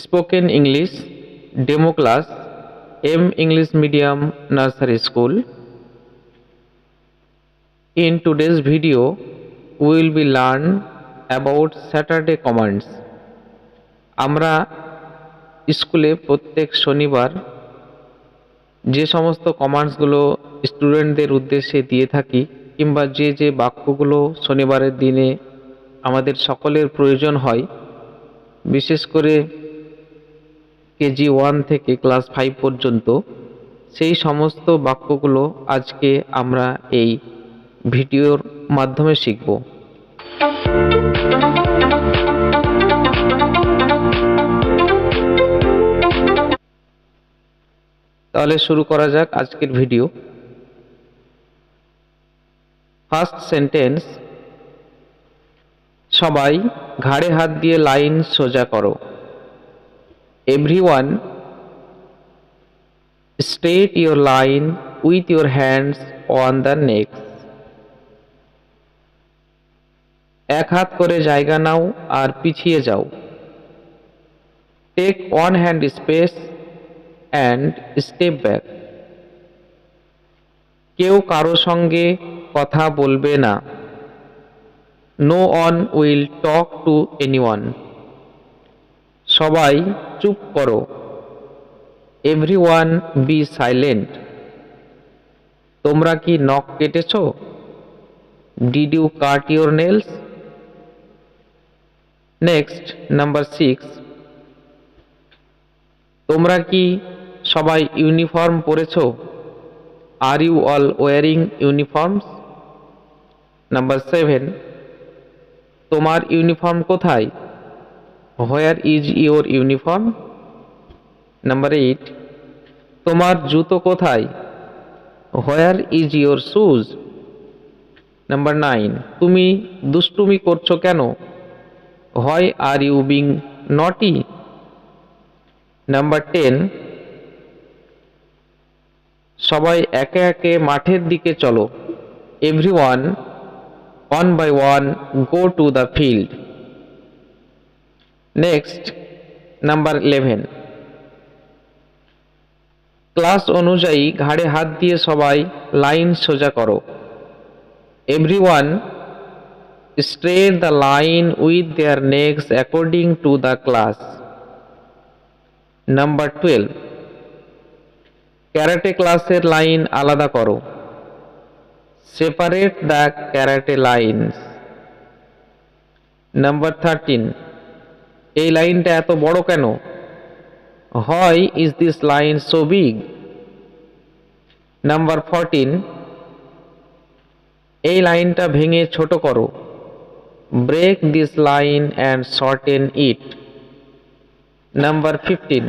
Spoken English Demo Class M English Medium Nursery School. In today's video, we will be learn about Saturday commands. আমরা স্কুলে প্রত্যেক শনিবার যে সমস্ত কমান্ডসগুলো স্টুডেন্টদের উদ্দেশ্যে দিয়ে থাকি কিংবা যে বাক্যগুলো শনিবারের দিনে আমাদের সকলের প্রয়োজন হয়, বিশেষ করে কেজি 1 থেকে ক্লাস 5 পর্যন্ত, সেই সমস্ত বাক্যগুলো আজকে আমরা এই ভিডিওর মাধ্যমে শিখব। তাহলে শুরু করা যাক আজকের ভিডিও। ফার্স্ট সেন্টেন্স, সবাই ঘাড়ে হাত দিয়ে লাইন সোজা করো। Everyone straight your line with your hands on the neck. এক হাত করে জায়গা নাও আর পিছিয়ে যাও। Take one hand space and step back. কেউ কারো সঙ্গে কথা বলবে না। No one will talk to anyone. সবাই চুপ করো। Everyone be silent. তোমরা কি নখ কেটেছো? Did you cut your nails? Next, number 6, তোমরা কি সবাই ইউনিফর্ম পরেছো? Are you all wearing uniforms? Number 7, তোমার ইউনিফর্ম কোথায়? Where is your uniform? Number 8, তোমার জুতো কোথায়? Where is your shoes? Number 9, তুমি দুষ্টুমি করছো কেন? Why are you being naughty? Number 10, সবাই একে একে মাঠের দিকে চলো। Everyone one by one go to the field. Next, number 11, class অনুযায়ী ঘাড়ে হাত দিয়ে সবাই লাইন সোজা করো। Everyone straight the line with their necks according to the class. Number 12, karate ক্লাসের লাইন আলাদা করো। Separate the karate lines. Number 13, এই লাইনটা এত বড় কেন? Why is this line so big? Number 14, এই লাইনটা ভেঙে ছোট করো। Break this line and shorten it. Number 15,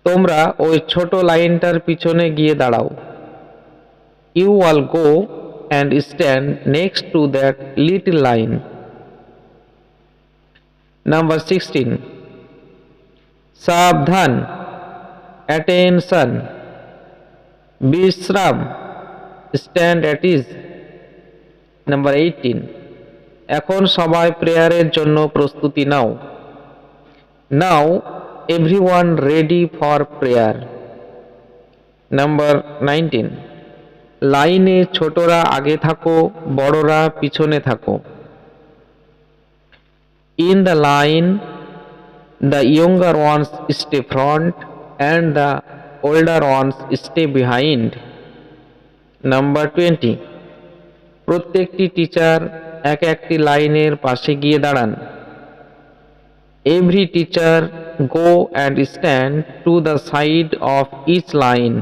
তোমরা ওই ছোট লাইনটার পিছনে গিয়ে দাঁড়াও। You all go and stand next to that little line. Number 16, সাবধান, অ্যাটেনশন, বিশ্রাম, স্ট্যান্ড অ্যাট ইজ। নাম্বার 18, এখন সবাই প্রেয়ারের জন্য প্রস্তুতি নাও। Now everyone ready for prayer. Number 19, লাইনে ছোটরা আগে থাকো, বড়রা পিছনে থাকো। In the line the younger ones stay front and the older ones stay behind. Number 20, প্রত্যেকটি টিচার এক একটি লাইনের পাশে গিয়ে দাঁড়ান। Every teacher go and stand to the side of each line.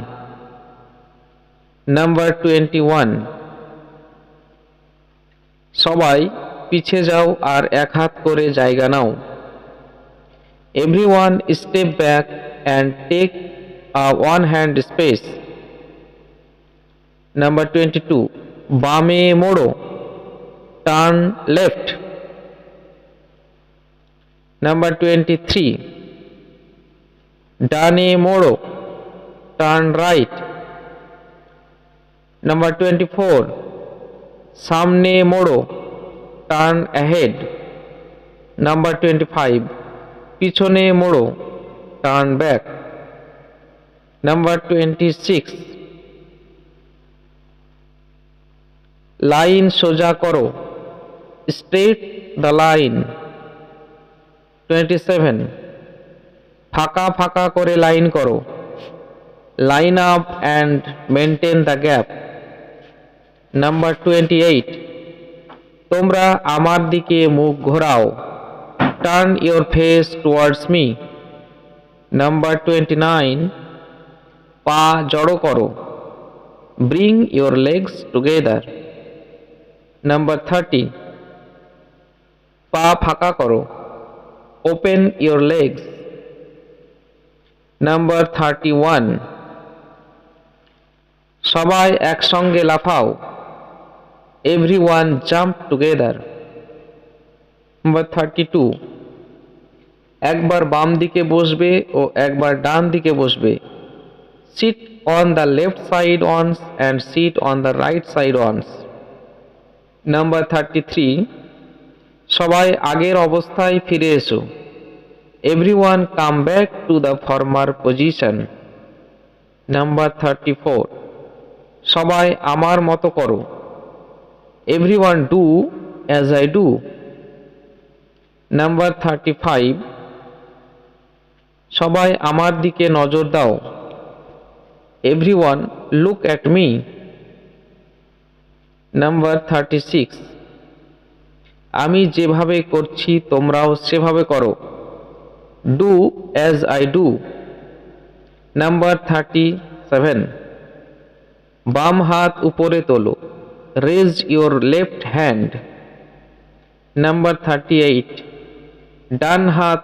Number 21, সবাই পিছে যাও আর এক হাত করে জায়গা নাও। Everyone step back and take a one hand space. Number 22, বামে মোড়ো, turn left. Number 23, ডানে মোড়ো, টার্ন রাইট। নাম্বার 24, সামনে মোড়ো, টার্ন অ্যাহেড। নাম্বার 25, পিছনে মোড়ো, টার্ন ব্যাক। নাম্বার 26, লাইন সোজা করো, স্ট্রেট দ্য লাইন। 27, ফাঁকা ফাঁকা করে লাইন করো, line up and maintain the gap. Number 28, তোমরা আমার দিকে মুখ ঘোরাও, turn your face towards me. Number 29, পা জড়ো করো, bring your legs together. Number 30, পা ফাঁকা করো, ওপেন ইয়োর লেগস। নাম্বার 31, সবাই একসঙ্গে লাফাও, এভরিওয়ান জাম্প টুগেদার। নাম্বার 32, একবার বাম দিকে বসবে ও একবার ডান দিকে বসবে, sit on the left side once and sit on the right side once. Number 33, সবাই আগের অবস্থায় ফিরে এসো, everyone come back to the former position. Number 34, সবাই আমার মতো করো, everyone do as I do. Number 35, সবাই আমার দিকে নজর দাও, everyone look at me. Number 36, আমি যেভাবে করছি তোমরাও সেভাবে করো, do as I do. Number 37, বাম হাত উপরে তোলো, raise your left hand. Number 38, ডান হাত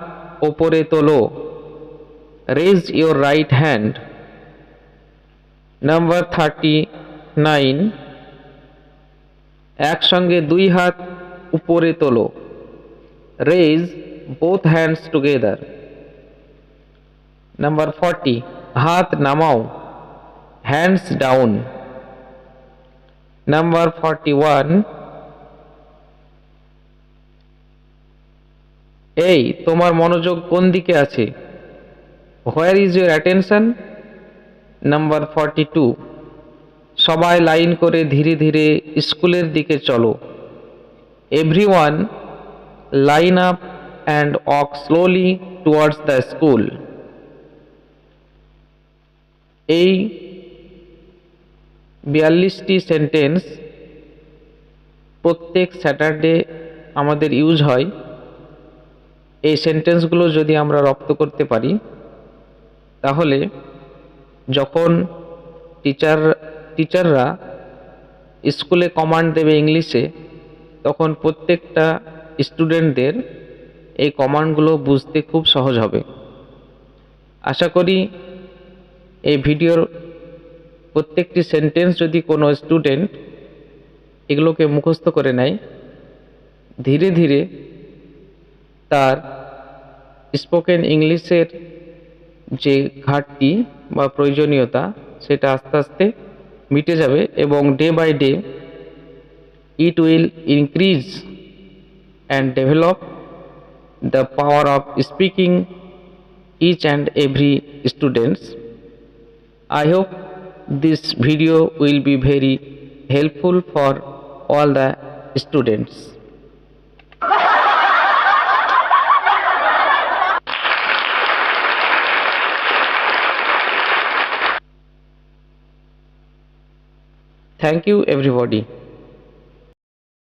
ওপরে তোলো, raise your right hand. Number 39, একসঙ্গে দুই হাত উপরে তোলো, raise both hands together. Number 40, হাত নামাও, হ্যান্ডস ডাউন। নাম্বার 41, এই তোমার মনোযোগ কোন দিকে আছে, হোয়ার ইজ ইউর অ্যাটেনশন। নাম্বার 42, সবাই লাইন করে ধীরে ধীরে স্কুলের দিকে চলো, everyone line up and walk slowly towards the school. এই 42টি সেন্টেন্স প্রত্যেক স্যাটারডে আমাদের ইউজ হয়। এই সেন্টেন্সগুলো যদি আমরা রপ্ত করতে পারি তাহলে যখন টিচাররা স্কুলে কমান্ড দেবে ইংলিশে, তখন প্রত্যেকটা স্টুডেন্টদের এই কমান্ডগুলো বুঝতে খুব সহজ হবে। আশা করি এই ভিডিওর প্রত্যেকটি সেন্টেন্স যদি কোনো স্টুডেন্ট এগুলোকে মুখস্থ করে নেয়, ধীরে ধীরে তার স্পোকেন ইংলিশের যে ঘাটতি বা প্রয়োজনীয়তা সেটা আস্তে আস্তে মিটে যাবে এবং day by day it will increase and develop the power of speaking each and every students. I hope this video will be very helpful for all the students. Thank you everybody.